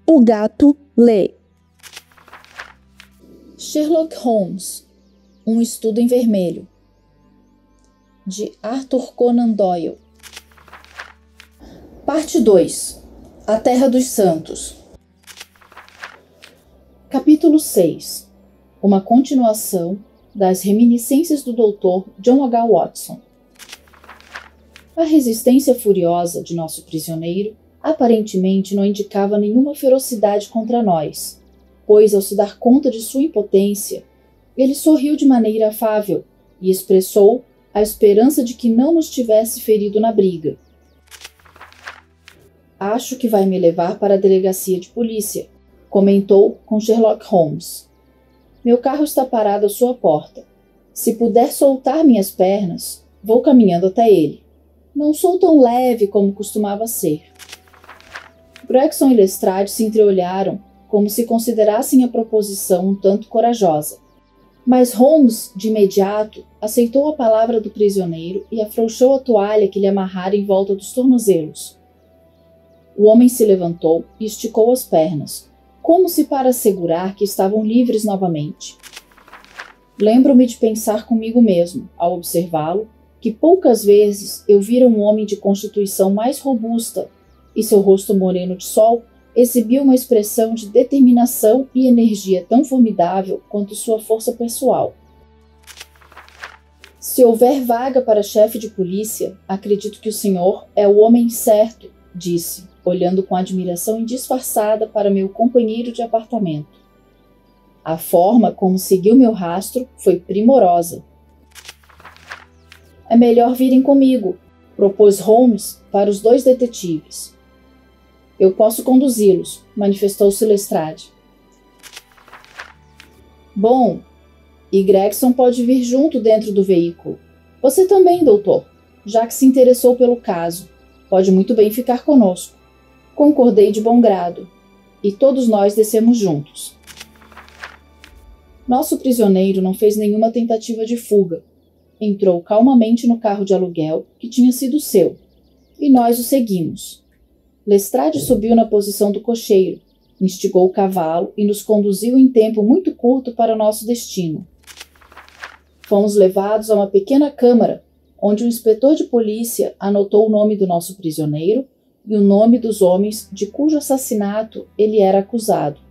O gato lê. Sherlock Holmes, um estudo em vermelho, de Arthur Conan Doyle. Parte 2. A Terra dos Santos. Capítulo 6. Uma continuação das reminiscências do Dr. John H. Watson. A resistência furiosa de nosso prisioneiro aparentemente não indicava nenhuma ferocidade contra nós, pois, ao se dar conta de sua impotência, ele sorriu de maneira afável e expressou a esperança de que não nos tivesse ferido na briga. Acho que vai me levar para a delegacia de polícia, comentou com Sherlock Holmes. Meu carro está parado à sua porta. Se puder soltar minhas pernas, vou caminhando até ele. Não sou tão leve como costumava ser. Gregson e Lestrade se entreolharam, como se considerassem a proposição um tanto corajosa. Mas Holmes, de imediato, aceitou a palavra do prisioneiro e afrouxou a toalha que lhe amarrara em volta dos tornozelos. O homem se levantou e esticou as pernas, como se para assegurar que estavam livres novamente. Lembro-me de pensar comigo mesmo, ao observá-lo, que poucas vezes eu vira um homem de constituição mais robusta, e seu rosto moreno de sol exibia uma expressão de determinação e energia tão formidável quanto sua força pessoal. Se houver vaga para chefe de polícia, acredito que o senhor é o homem certo, disse, olhando com admiração indisfarçada para meu companheiro de apartamento. A forma como seguiu meu rastro foi primorosa. É melhor virem comigo, propôs Holmes para os dois detetives. Eu posso conduzi-los, manifestou-se Lestrade. Bom, e Gregson pode vir junto dentro do veículo. Você também, doutor, já que se interessou pelo caso. Pode muito bem ficar conosco. Concordei de bom grado, e todos nós descemos juntos. Nosso prisioneiro não fez nenhuma tentativa de fuga. Entrou calmamente no carro de aluguel, que tinha sido seu, e nós o seguimos. Lestrade subiu na posição do cocheiro, instigou o cavalo e nos conduziu em tempo muito curto para nosso destino. Fomos levados a uma pequena câmara, onde o inspetor de polícia anotou o nome do nosso prisioneiro e o nome dos homens de cujo assassinato ele era acusado.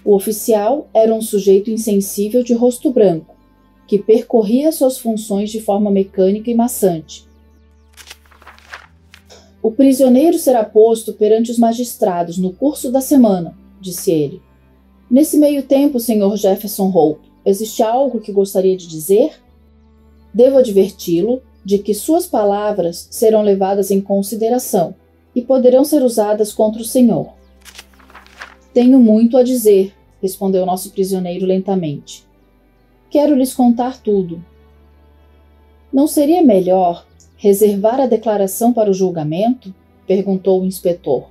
O oficial era um sujeito insensível de rosto branco, que percorria suas funções de forma mecânica e maçante. O prisioneiro será posto perante os magistrados no curso da semana, disse ele. Nesse meio tempo, Sr. Jefferson Hope, existe algo que gostaria de dizer? Devo adverti-lo de que suas palavras serão levadas em consideração e poderão ser usadas contra o senhor. Tenho muito a dizer, respondeu nosso prisioneiro lentamente. Quero lhes contar tudo. Não seria melhor reservar a declaração para o julgamento? Perguntou o inspetor.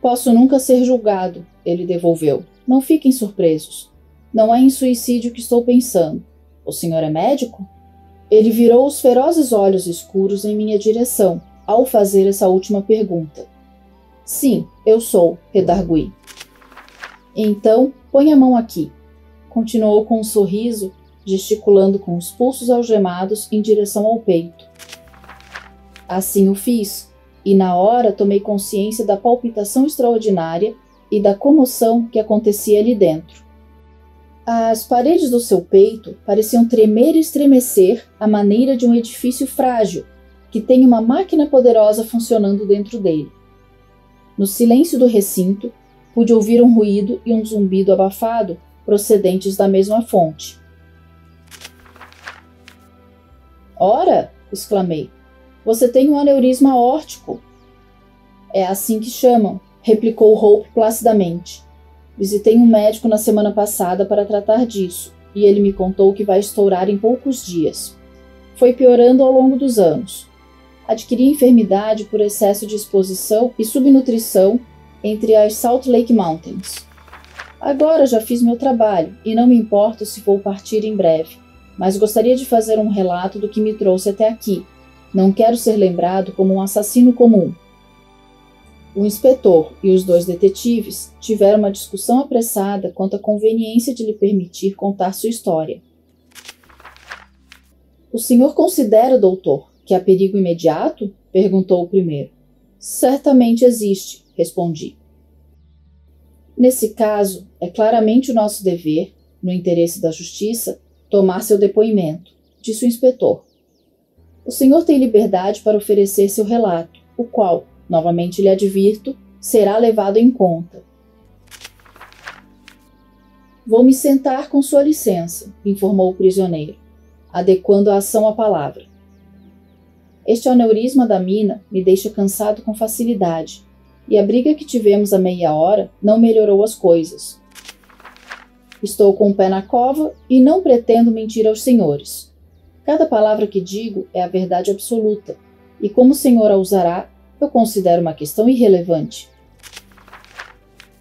Posso nunca ser julgado, ele devolveu. Não fiquem surpresos. Não é em suicídio que estou pensando. O senhor é médico? Ele virou os ferozes olhos escuros em minha direção, ao fazer essa última pergunta. Sim, eu sou, redargui. Então, põe a mão aqui. Continuou com um sorriso, gesticulando com os pulsos algemados em direção ao peito. Assim o fiz, e na hora tomei consciência da palpitação extraordinária e da comoção que acontecia ali dentro. As paredes do seu peito pareciam tremer e estremecer à maneira de um edifício frágil, que tem uma máquina poderosa funcionando dentro dele. No silêncio do recinto, pude ouvir um ruído e um zumbido abafado procedentes da mesma fonte. Ora, exclamei, você tem um aneurisma aórtico. É assim que chamam, replicou Hope placidamente. Visitei um médico na semana passada para tratar disso, e ele me contou que vai estourar em poucos dias. Foi piorando ao longo dos anos. Adquiri a enfermidade por excesso de exposição e subnutrição entre as Salt Lake Mountains. Agora já fiz meu trabalho, e não me importo se vou partir em breve, mas gostaria de fazer um relato do que me trouxe até aqui. Não quero ser lembrado como um assassino comum. O inspetor e os 2 detetives tiveram uma discussão apressada quanto à conveniência de lhe permitir contar sua história. O senhor considera, doutor, que há perigo imediato? Perguntou o primeiro. Certamente existe, respondi. Nesse caso, é claramente o nosso dever, no interesse da justiça, tomar seu depoimento, disse o inspetor. O senhor tem liberdade para oferecer seu relato, o qual, novamente lhe advirto, será levado em conta. Vou me sentar com sua licença, informou o prisioneiro, adequando a ação à palavra. Este aneurisma da mina me deixa cansado com facilidade, e a briga que tivemos há meia hora não melhorou as coisas. Estou com o pé na cova e não pretendo mentir aos senhores. Cada palavra que digo é a verdade absoluta, e como o senhor a usará, eu considero uma questão irrelevante.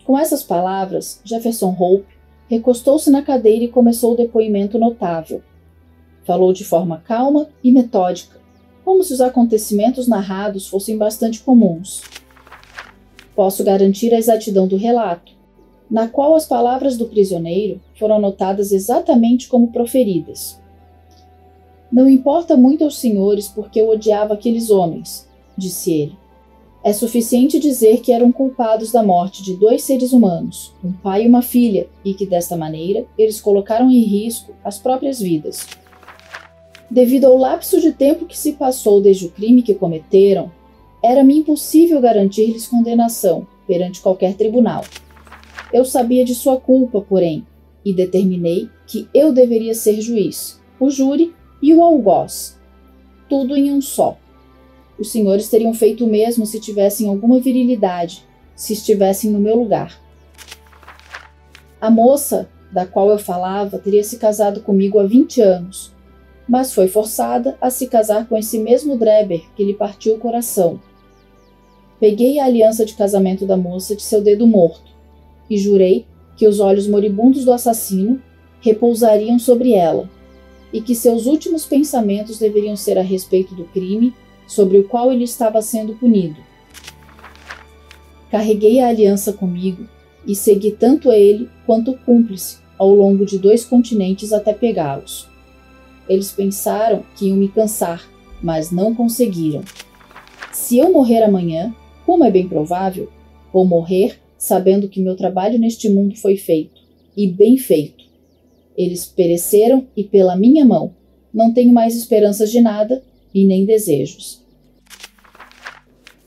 Com essas palavras, Jefferson Hope recostou-se na cadeira e começou o depoimento notável. Falou de forma calma e metódica, como se os acontecimentos narrados fossem bastante comuns. Posso garantir a exatidão do relato, na qual as palavras do prisioneiro foram anotadas exatamente como proferidas. Não importa muito aos senhores porque eu odiava aqueles homens, disse ele. É suficiente dizer que eram culpados da morte de 2 seres humanos, um pai e uma filha, e que desta maneira eles colocaram em risco as próprias vidas. Devido ao lapso de tempo que se passou desde o crime que cometeram, era-me impossível garantir-lhes condenação perante qualquer tribunal. Eu sabia de sua culpa, porém, e determinei que eu deveria ser juiz, o júri e o algoz, tudo em um só. Os senhores teriam feito o mesmo se tivessem alguma virilidade, se estivessem no meu lugar. A moça da qual eu falava teria se casado comigo há 20 anos, mas foi forçada a se casar com esse mesmo Dreber que lhe partiu o coração. Peguei a aliança de casamento da moça de seu dedo morto e jurei que os olhos moribundos do assassino repousariam sobre ela e que seus últimos pensamentos deveriam ser a respeito do crime sobre o qual ele estava sendo punido. Carreguei a aliança comigo e segui tanto ele quanto o cúmplice ao longo de 2 continentes até pegá-los. Eles pensaram que iam me cansar, mas não conseguiram. Se eu morrer amanhã, como é bem provável, vou morrer sabendo que meu trabalho neste mundo foi feito, e bem feito. Eles pereceram e pela minha mão não tenho mais esperanças de nada e nem desejos.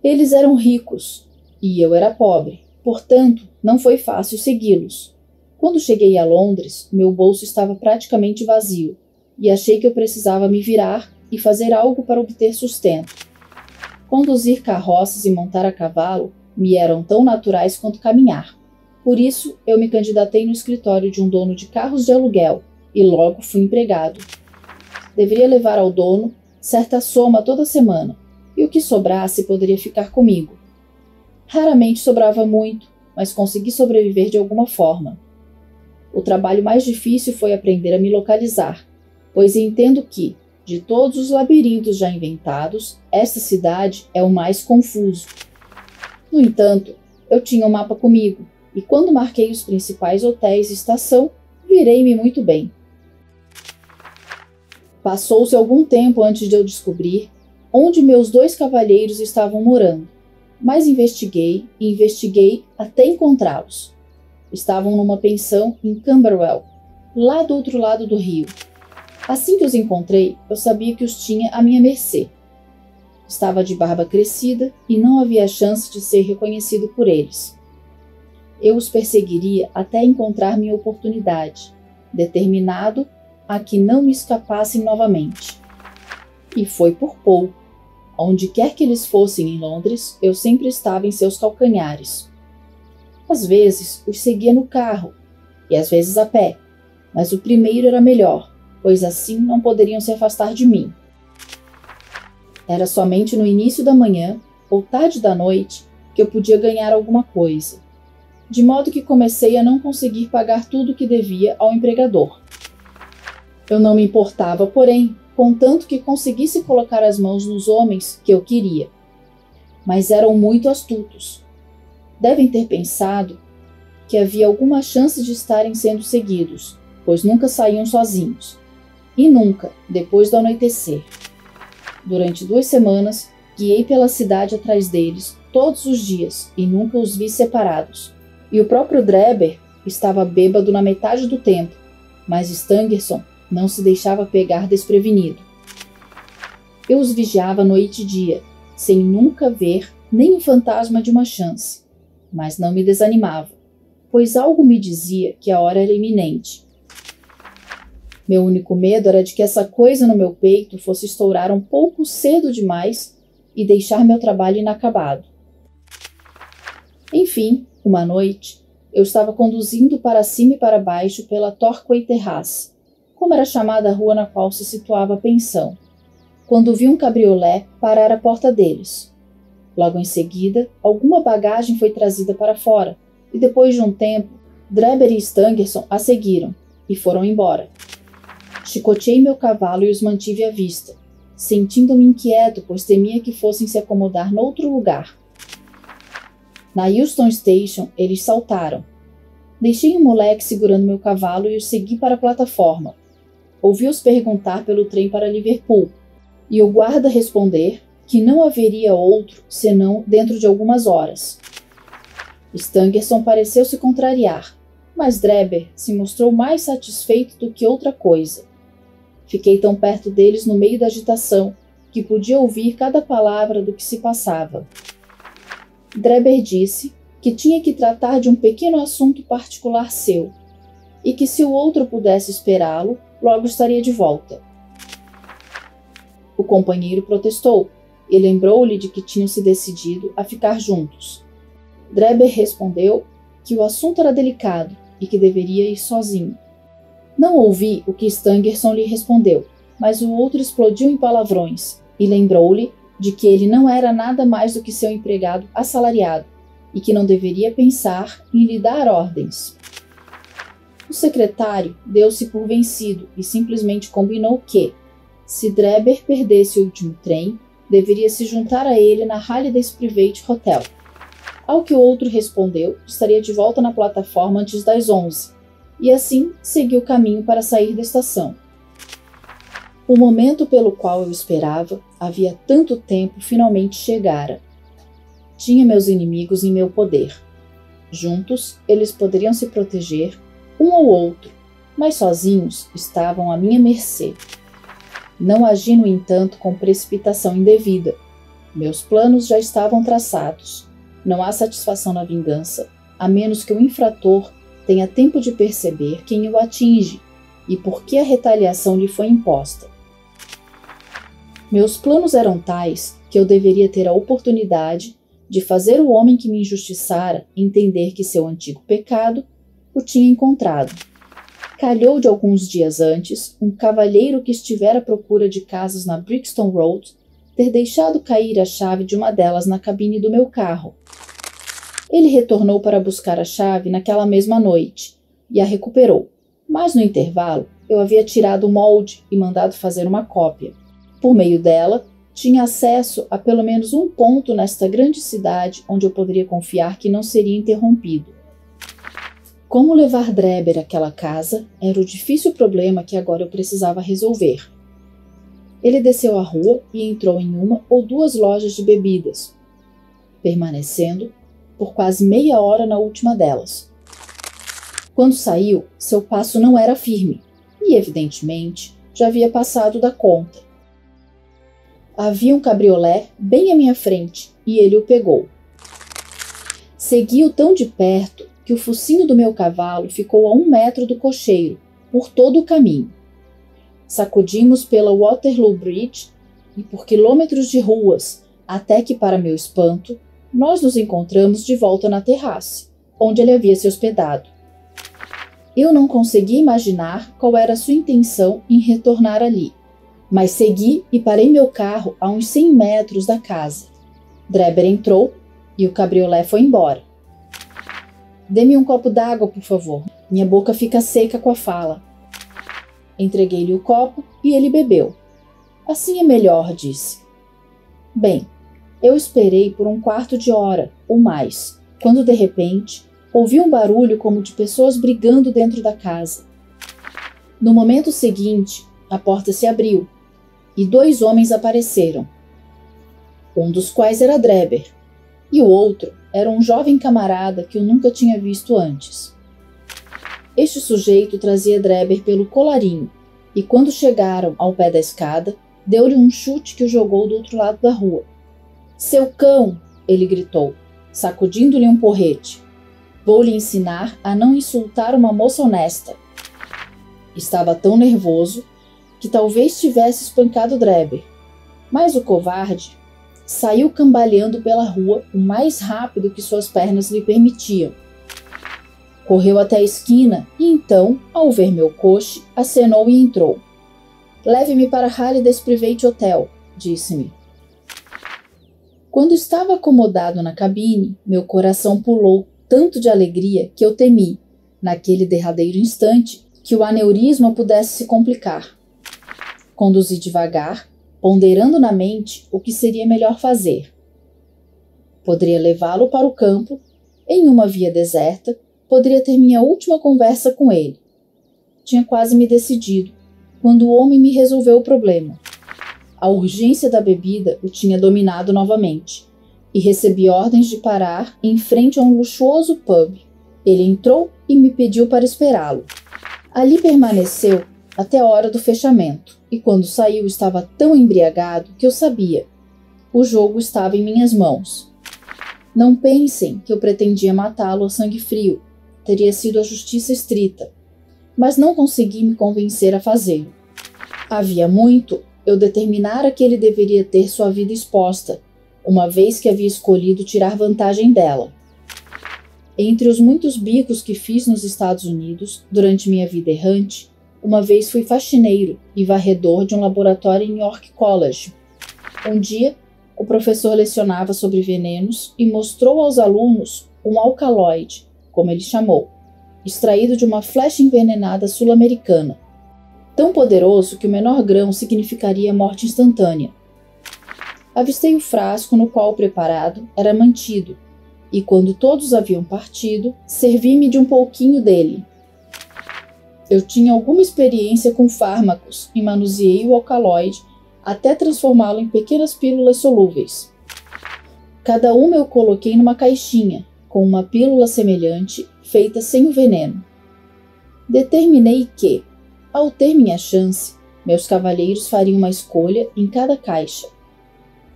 Eles eram ricos e eu era pobre, portanto não foi fácil segui-los. Quando cheguei a Londres, meu bolso estava praticamente vazio e achei que eu precisava me virar e fazer algo para obter sustento. Conduzir carroças e montar a cavalo me eram tão naturais quanto caminhar. Por isso, eu me candidatei no escritório de um dono de carros de aluguel e logo fui empregado. Deveria levar ao dono certa soma toda semana, e o que sobrasse poderia ficar comigo. Raramente sobrava muito, mas consegui sobreviver de alguma forma. O trabalho mais difícil foi aprender a me localizar, pois entendo que, de todos os labirintos já inventados, esta cidade é o mais confuso. No entanto, eu tinha um mapa comigo, e quando marquei os principais hotéis e estação, virei-me muito bem. Passou-se algum tempo antes de eu descobrir onde meus 2 cavalheiros estavam morando, mas investiguei e investiguei até encontrá-los. Estavam numa pensão em Camberwell, lá do outro lado do rio. Assim que os encontrei, eu sabia que os tinha à minha mercê. Estava de barba crescida e não havia chance de ser reconhecido por eles. Eu os perseguiria até encontrar minha oportunidade, determinado a que não me escapassem novamente. E foi por pouco. Onde quer que eles fossem em Londres, eu sempre estava em seus calcanhares. Às vezes os seguia no carro, e às vezes a pé, mas o primeiro era melhor, pois assim não poderiam se afastar de mim. Era somente no início da manhã ou tarde da noite que eu podia ganhar alguma coisa, de modo que comecei a não conseguir pagar tudo o que devia ao empregador. Eu não me importava, porém, contanto que conseguisse colocar as mãos nos homens que eu queria. Mas eram muito astutos, Devem ter pensado que havia alguma chance de estarem sendo seguidos, pois nunca saíam sozinhos. E nunca, depois do anoitecer. Durante 2 semanas, guiei pela cidade atrás deles, todos os dias, e nunca os vi separados. E o próprio Drebber estava bêbado na metade do tempo, mas Stangerson não se deixava pegar desprevenido. Eu os vigiava noite e dia, sem nunca ver nem o fantasma de uma chance, mas não me desanimava, pois algo me dizia que a hora era iminente. Meu único medo era de que essa coisa no meu peito fosse estourar um pouco cedo demais e deixar meu trabalho inacabado. Enfim, uma noite, eu estava conduzindo para cima e para baixo pela Torquay Terrace, como era chamada a rua na qual se situava a pensão, quando vi um cabriolé parar à porta deles. Logo em seguida, alguma bagagem foi trazida para fora, e depois de um tempo, Drebber e Stangerson a seguiram, e foram embora. Chicoteei meu cavalo e os mantive à vista, sentindo-me inquieto, pois temia que fossem se acomodar noutro lugar. Na Euston Station, eles saltaram. Deixei um moleque segurando meu cavalo e os segui para a plataforma. Ouvi-os perguntar pelo trem para Liverpool, e o guarda responder que não haveria outro senão dentro de algumas horas. Stangerson pareceu se contrariar, mas Drebber se mostrou mais satisfeito do que outra coisa. Fiquei tão perto deles no meio da agitação que podia ouvir cada palavra do que se passava. Drebber disse que tinha que tratar de um pequeno assunto particular seu e que se o outro pudesse esperá-lo, logo estaria de volta. O companheiro protestou e lembrou-lhe de que tinham se decidido a ficar juntos. Drebber respondeu que o assunto era delicado e que deveria ir sozinho. Não ouvi o que Stangerson lhe respondeu, mas o outro explodiu em palavrões e lembrou-lhe de que ele não era nada mais do que seu empregado assalariado e que não deveria pensar em lhe dar ordens. O secretário deu-se por vencido e simplesmente combinou que, se Drebber perdesse o último trem, deveria se juntar a ele na Halliday's Private Hotel. Ao que o outro respondeu, estaria de volta na plataforma antes das 11, e assim seguiu o caminho para sair da estação. O momento pelo qual eu esperava, havia tanto tempo, finalmente chegara. Tinha meus inimigos em meu poder. Juntos, eles poderiam se proteger, um ou outro, mas sozinhos estavam à minha mercê. Não agi, no entanto, com precipitação indevida. Meus planos já estavam traçados. Não há satisfação na vingança, a menos que o infrator tenha tempo de perceber quem o atinge e por que a retaliação lhe foi imposta. Meus planos eram tais que eu deveria ter a oportunidade de fazer o homem que me injustiçara entender que seu antigo pecado o tinha encontrado. Calhou de alguns dias antes um cavalheiro que estivera à procura de casas na Brixton Road ter deixado cair a chave de uma delas na cabine do meu carro. Ele retornou para buscar a chave naquela mesma noite e a recuperou, mas no intervalo eu havia tirado o molde e mandado fazer uma cópia. Por meio dela, tinha acesso a pelo menos um ponto nesta grande cidade onde eu poderia confiar que não seria interrompido. Como levar Drebber àquela casa era o difícil problema que agora eu precisava resolver. Ele desceu a rua e entrou em uma ou duas lojas de bebidas, permanecendo por quase meia hora na última delas. Quando saiu, seu passo não era firme e, evidentemente, já havia passado da conta. Havia um cabriolé bem à minha frente e ele o pegou. Segui-o tão de perto que o focinho do meu cavalo ficou a 1 metro do cocheiro, por todo o caminho. Sacudimos pela Waterloo Bridge e por quilômetros de ruas, até que, para meu espanto, nós nos encontramos de volta na terrace, onde ele havia se hospedado. Eu não consegui imaginar qual era sua intenção em retornar ali, mas segui e parei meu carro a uns 100 metros da casa. Drebber entrou e o cabriolé foi embora. "Dê-me um copo d'água, por favor. Minha boca fica seca com a fala." Entreguei-lhe o copo e ele bebeu. "Assim é melhor", disse. Bem, eu esperei por 1/4 de hora ou mais, quando de repente ouvi um barulho como de pessoas brigando dentro da casa. No momento seguinte, a porta se abriu e 2 homens apareceram, um dos quais era Drebber, e o outro era um jovem camarada que eu nunca tinha visto antes. Este sujeito trazia Drebber pelo colarinho, e quando chegaram ao pé da escada, deu-lhe um chute que o jogou do outro lado da rua. "Seu cão!" ele gritou, sacudindo-lhe um porrete. "Vou lhe ensinar a não insultar uma moça honesta." Estava tão nervoso que talvez tivesse espancado Drebber, mas o covarde saiu cambaleando pela rua o mais rápido que suas pernas lhe permitiam. Correu até a esquina e então, ao ver meu coche, acenou e entrou. "Leve-me para Halliday's Private Hotel", disse-me. Quando estava acomodado na cabine, meu coração pulou tanto de alegria que eu temi, naquele derradeiro instante, que o aneurisma pudesse se complicar. Conduzi devagar, ponderando na mente o que seria melhor fazer. Poderia levá-lo para o campo, em uma via deserta, poderia ter minha última conversa com ele. Tinha quase me decidido, quando o homem me resolveu o problema. A urgência da bebida o tinha dominado novamente, e recebi ordens de parar em frente a um luxuoso pub. Ele entrou e me pediu para esperá-lo. Ali permaneceu até a hora do fechamento, e quando saiu estava tão embriagado que eu sabia. O jogo estava em minhas mãos. Não pensem que eu pretendia matá-lo a sangue frio. Teria sido a justiça estrita, mas não consegui me convencer a fazê-lo. Havia muito eu determinara que ele deveria ter sua vida exposta, uma vez que havia escolhido tirar vantagem dela. Entre os muitos bicos que fiz nos Estados Unidos durante minha vida errante, uma vez fui faxineiro e varredor de um laboratório em York College. Um dia, o professor lecionava sobre venenos e mostrou aos alunos um alcaloide, como ele chamou, extraído de uma flecha envenenada sul-americana, tão poderoso que o menor grão significaria morte instantânea. Avistei o frasco no qual o preparado era mantido, e quando todos haviam partido, servi-me de um pouquinho dele. Eu tinha alguma experiência com fármacos e manuseei o alcaloide até transformá-lo em pequenas pílulas solúveis. Cada uma eu coloquei numa caixinha, com uma pílula semelhante, feita sem o veneno. Determinei que, ao ter minha chance, meus cavalheiros fariam uma escolha em cada caixa.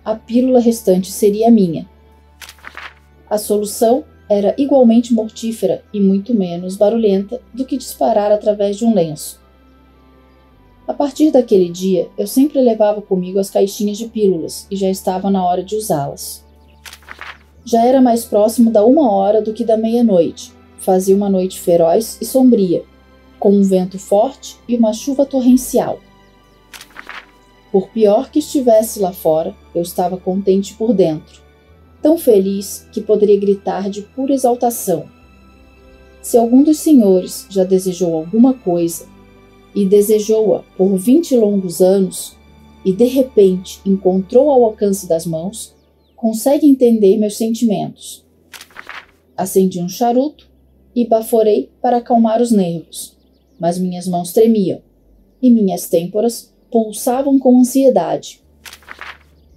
A pílula restante seria minha. A solução era igualmente mortífera e muito menos barulhenta do que disparar através de um lenço. A partir daquele dia, eu sempre levava comigo as caixinhas de pílulas e já estava na hora de usá-las. Já era mais próximo da 1h do que da meia-noite. Fazia uma noite feroz e sombria, com um vento forte e uma chuva torrencial. Por pior que estivesse lá fora, eu estava contente por dentro, tão feliz que poderia gritar de pura exaltação. Se algum dos senhores já desejou alguma coisa, e desejou-a por 20 longos anos, e de repente encontrou ao alcance das mãos, consegue entender meus sentimentos. Acendi um charuto e baforei para acalmar os nervos, mas minhas mãos tremiam, e minhas têmporas pulsavam com ansiedade.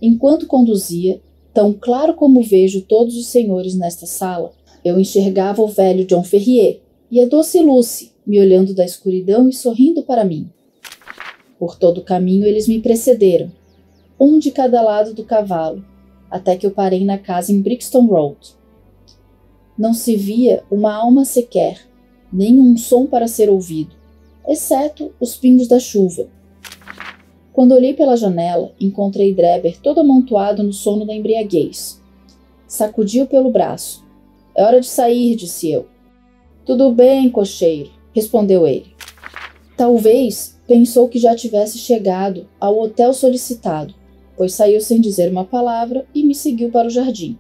Enquanto conduzia, tão claro como vejo todos os senhores nesta sala, eu enxergava o velho John Ferrier e a doce Lucy me olhando da escuridão e sorrindo para mim. Por todo o caminho eles me precederam, um de cada lado do cavalo, até que eu parei na casa em Brixton Road. Não se via uma alma sequer, nem um som para ser ouvido, exceto os pingos da chuva. Quando olhei pela janela, encontrei Drebber todo amontoado no sono da embriaguez. Sacudi-o pelo braço. "É hora de sair", disse eu. "Tudo bem, cocheiro", respondeu ele. Talvez pensou que já tivesse chegado ao hotel solicitado, pois saiu sem dizer uma palavra e me seguiu para o jardim.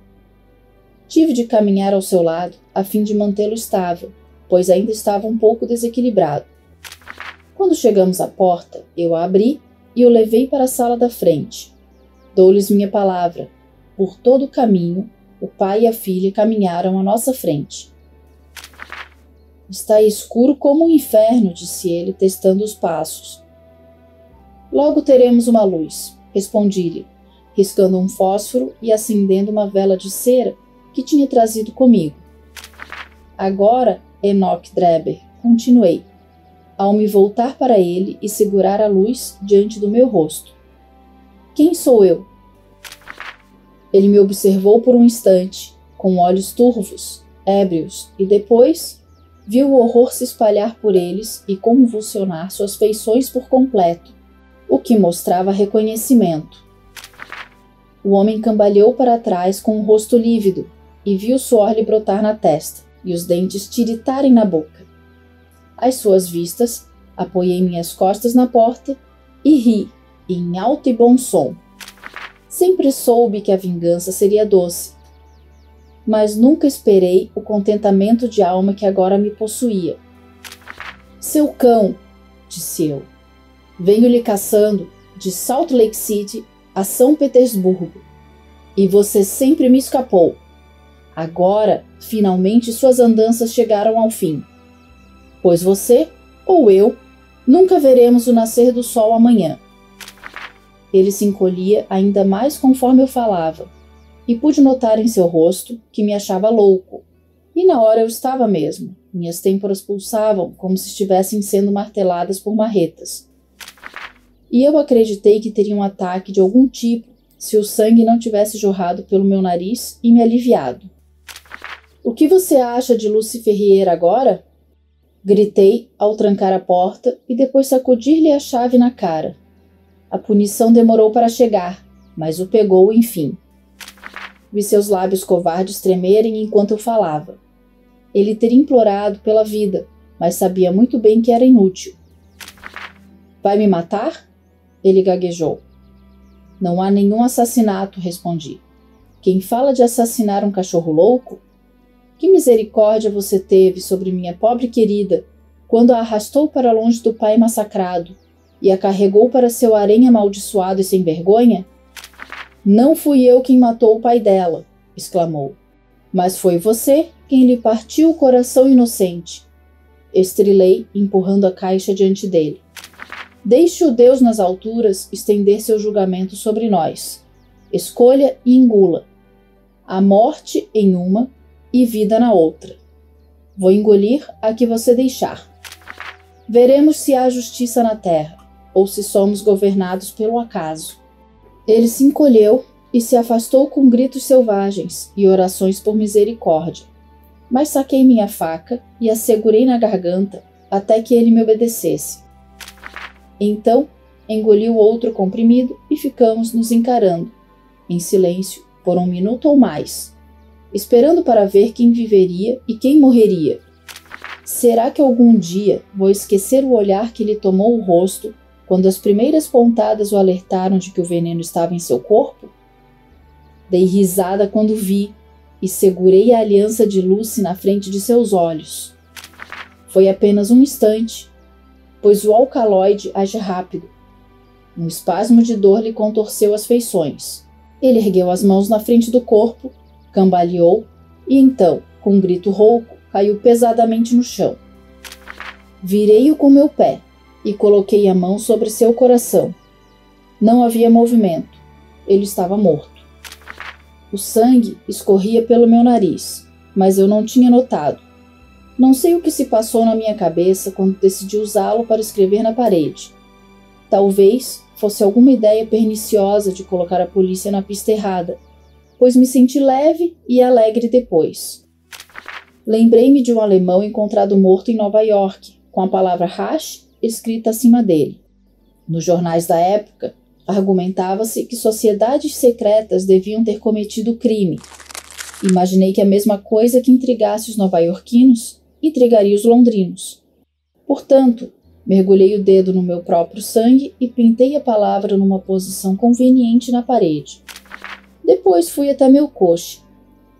Tive de caminhar ao seu lado a fim de mantê-lo estável, pois ainda estava um pouco desequilibrado. Quando chegamos à porta, eu a abri e o levei para a sala da frente. Dou-lhes minha palavra. Por todo o caminho, o pai e a filha caminharam à nossa frente. Está escuro como o inferno, disse ele, testando os passos. Logo teremos uma luz, respondi-lhe, riscando um fósforo e acendendo uma vela de cera que tinha trazido comigo. Agora, Enoch Drebber, continuei, ao me voltar para ele e segurar a luz diante do meu rosto. Quem sou eu? Ele me observou por um instante, com olhos turvos, ébrios, e depois viu o horror se espalhar por eles e convulsionar suas feições por completo, o que mostrava reconhecimento. O homem cambaleou para trás com o rosto lívido e viu o suor lhe brotar na testa e os dentes tiritarem na boca. Às suas vistas, apoiei minhas costas na porta e ri, em alto e bom som. Sempre soube que a vingança seria doce, mas nunca esperei o contentamento de alma que agora me possuía. Seu cão, disse eu, venho lhe caçando de Salt Lake City a São Petersburgo, e você sempre me escapou. Agora, finalmente, suas andanças chegaram ao fim, pois você, ou eu, nunca veremos o nascer do sol amanhã. Ele se encolhia ainda mais conforme eu falava, e pude notar em seu rosto que me achava louco. E na hora eu estava mesmo. Minhas têmporas pulsavam como se estivessem sendo marteladas por marretas. E eu acreditei que teria um ataque de algum tipo se o sangue não tivesse jorrado pelo meu nariz e me aliviado. O que você acha de Lucy Ferrier agora? Gritei ao trancar a porta e depois sacudir-lhe a chave na cara. A punição demorou para chegar, mas o pegou enfim. Vi seus lábios covardes tremerem enquanto eu falava. Ele teria implorado pela vida, mas sabia muito bem que era inútil. Vai me matar? Ele gaguejou. Não há nenhum assassinato, respondi. Quem fala de assassinar um cachorro louco? Que misericórdia você teve sobre minha pobre querida quando a arrastou para longe do pai massacrado e a carregou para seu harém amaldiçoado e sem vergonha? Não fui eu quem matou o pai dela, exclamou. Mas foi você quem lhe partiu o coração inocente. Estrilei, empurrando a caixa diante dele. Deixe o Deus nas alturas estender seu julgamento sobre nós. Escolha e engula. A morte em uma e vida na outra. Vou engolir a que você deixar. Veremos se há justiça na terra, ou se somos governados pelo acaso. Ele se encolheu e se afastou com gritos selvagens e orações por misericórdia. Mas saquei minha faca e a segurei na garganta até que ele me obedecesse. Então, engoli o outro comprimido e ficamos nos encarando, em silêncio, por 1 minuto ou mais, esperando para ver quem viveria e quem morreria. Será que algum dia vou esquecer o olhar que lhe tomou o rosto quando as primeiras pontadas o alertaram de que o veneno estava em seu corpo? Dei risada quando vi e segurei a aliança de Lucy na frente de seus olhos. Foi apenas um instante, pois o alcaloide age rápido. Um espasmo de dor lhe contorceu as feições. Ele ergueu as mãos na frente do corpo, cambaleou e então, com um grito rouco, caiu pesadamente no chão. Virei-o com meu pé e coloquei a mão sobre seu coração. Não havia movimento. Ele estava morto. O sangue escorria pelo meu nariz, mas eu não tinha notado. Não sei o que se passou na minha cabeça quando decidi usá-lo para escrever na parede. Talvez fosse alguma ideia perniciosa de colocar a polícia na pista errada, pois me senti leve e alegre depois. Lembrei-me de um alemão encontrado morto em Nova York, com a palavra hash escrita acima dele. Nos jornais da época, argumentava-se que sociedades secretas deviam ter cometido o crime. Imaginei que a mesma coisa que intrigasse os nova-iorquinos intrigaria os londrinos. Portanto, mergulhei o dedo no meu próprio sangue e pintei a palavra numa posição conveniente na parede. Depois fui até meu coche.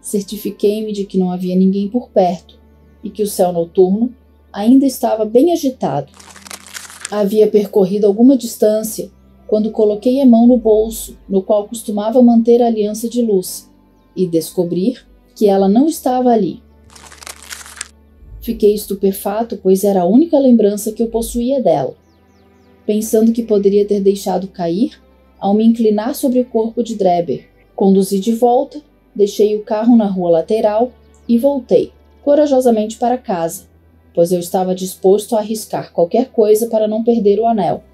Certifiquei-me de que não havia ninguém por perto e que o céu noturno ainda estava bem agitado. Havia percorrido alguma distância quando coloquei a mão no bolso, no qual costumava manter a aliança de Lucy. e descobrir que ela não estava ali. Fiquei estupefato, pois era a única lembrança que eu possuía dela. Pensando que poderia ter deixado cair, ao me inclinar sobre o corpo de Drebber, conduzi de volta, deixei o carro na rua lateral e voltei, corajosamente para casa, pois eu estava disposto a arriscar qualquer coisa para não perder o anel.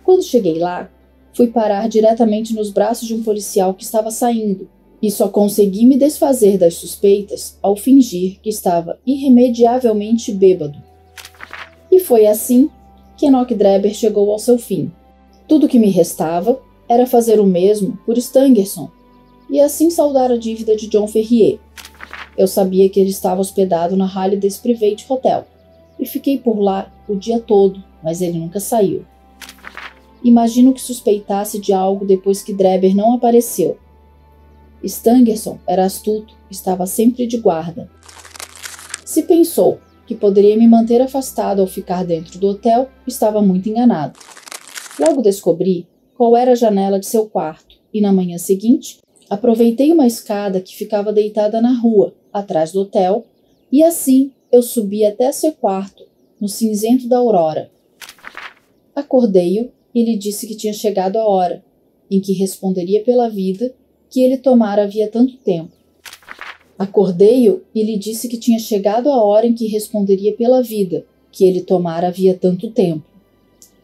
Quando cheguei lá, fui parar diretamente nos braços de um policial que estava saindo, e só consegui me desfazer das suspeitas ao fingir que estava irremediavelmente bêbado. E foi assim que Enoch Drebber chegou ao seu fim. Tudo que me restava era fazer o mesmo por Stangerson, e assim saldar a dívida de John Ferrier. Eu sabia que ele estava hospedado na Halliday's Private Hotel, e fiquei por lá o dia todo, mas ele nunca saiu. Imagino que suspeitasse de algo depois que Drebber não apareceu. Stangerson era astuto, estava sempre de guarda. Se pensou que poderia me manter afastado ao ficar dentro do hotel, estava muito enganado. Logo descobri qual era a janela de seu quarto e na manhã seguinte aproveitei uma escada que ficava deitada na rua, atrás do hotel, e assim eu subi até seu quarto, no cinzento da aurora. Acordei-o e lhe disse que tinha chegado a hora, em que responderia pela vida que ele tomara havia tanto tempo. Acordei-o e lhe disse que tinha chegado a hora em que responderia pela vida que ele tomara havia tanto tempo.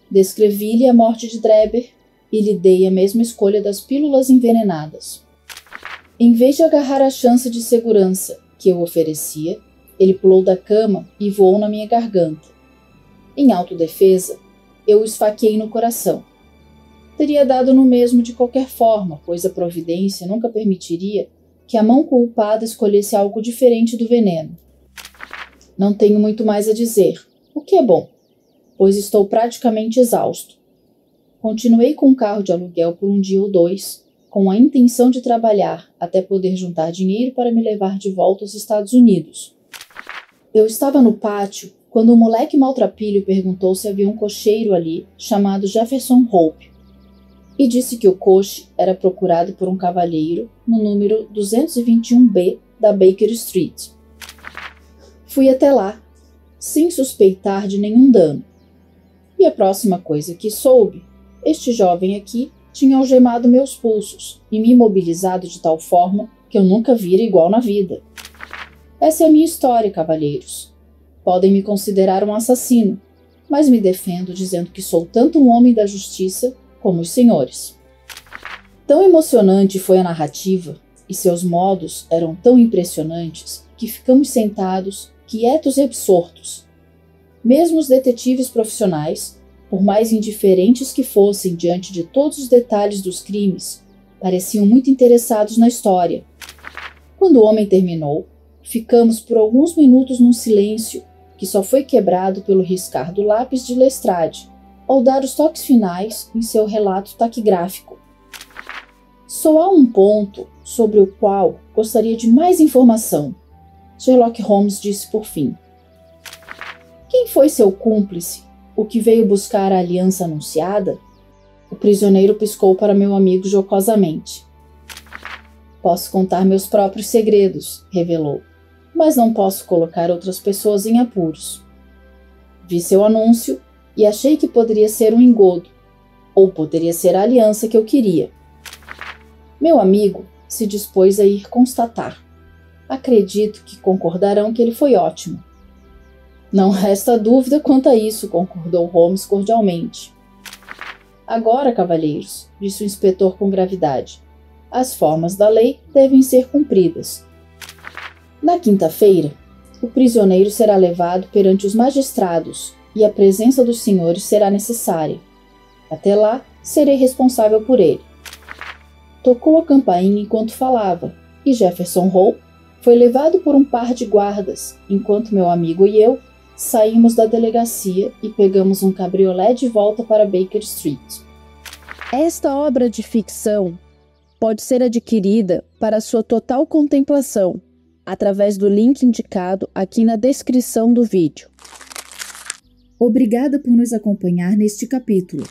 Descrevi-lhe a morte de Drebber e lhe dei a mesma escolha das pílulas envenenadas. Em vez de agarrar a chance de segurança que eu oferecia, ele pulou da cama e voou na minha garganta. Em autodefesa, eu o esfaqueei no coração. Teria dado no mesmo de qualquer forma, pois a providência nunca permitiria que a mão culpada escolhesse algo diferente do veneno. Não tenho muito mais a dizer, o que é bom, pois estou praticamente exausto. Continuei com o carro de aluguel por um dia ou dois, com a intenção de trabalhar até poder juntar dinheiro para me levar de volta aos Estados Unidos. Eu estava no pátio quando um moleque maltrapilho perguntou se havia um cocheiro ali chamado Jefferson Hope, e disse que o coche era procurado por um cavalheiro no número 221B da Baker Street. Fui até lá, sem suspeitar de nenhum dano. E a próxima coisa que soube, este jovem aqui tinha algemado meus pulsos e me imobilizado de tal forma que eu nunca vira igual na vida. Essa é a minha história, cavalheiros. Podem me considerar um assassino, mas me defendo dizendo que sou tanto um homem da justiça como os senhores. Tão emocionante foi a narrativa e seus modos eram tão impressionantes que ficamos sentados, quietos e absortos. Mesmo os detetives profissionais, por mais indiferentes que fossem diante de todos os detalhes dos crimes, pareciam muito interessados na história. Quando o homem terminou, ficamos por alguns minutos num silêncio que só foi quebrado pelo riscar do lápis de Lestrade ao dar os toques finais em seu relato taquigráfico. Só há um ponto sobre o qual gostaria de mais informação, Sherlock Holmes disse por fim. Quem foi seu cúmplice, o que veio buscar a aliança anunciada? O prisioneiro piscou para meu amigo jocosamente. Posso contar meus próprios segredos, revelou, mas não posso colocar outras pessoas em apuros. Vi seu anúncio e achei que poderia ser um engodo, ou poderia ser a aliança que eu queria. Meu amigo se dispôs a ir constatar. Acredito que concordarão que ele foi ótimo. Não resta dúvida quanto a isso, concordou Holmes cordialmente. Agora, cavalheiros, disse o inspetor com gravidade, as formas da lei devem ser cumpridas. Na quinta-feira, o prisioneiro será levado perante os magistrados e a presença dos senhores será necessária. Até lá, serei responsável por ele. Tocou a campainha enquanto falava, e Jefferson Hope foi levado por um par de guardas, enquanto meu amigo e eu saímos da delegacia e pegamos um cabriolé de volta para Baker Street. Esta obra de ficção pode ser adquirida para sua total contemplação através do link indicado aqui na descrição do vídeo. Obrigada por nos acompanhar neste capítulo.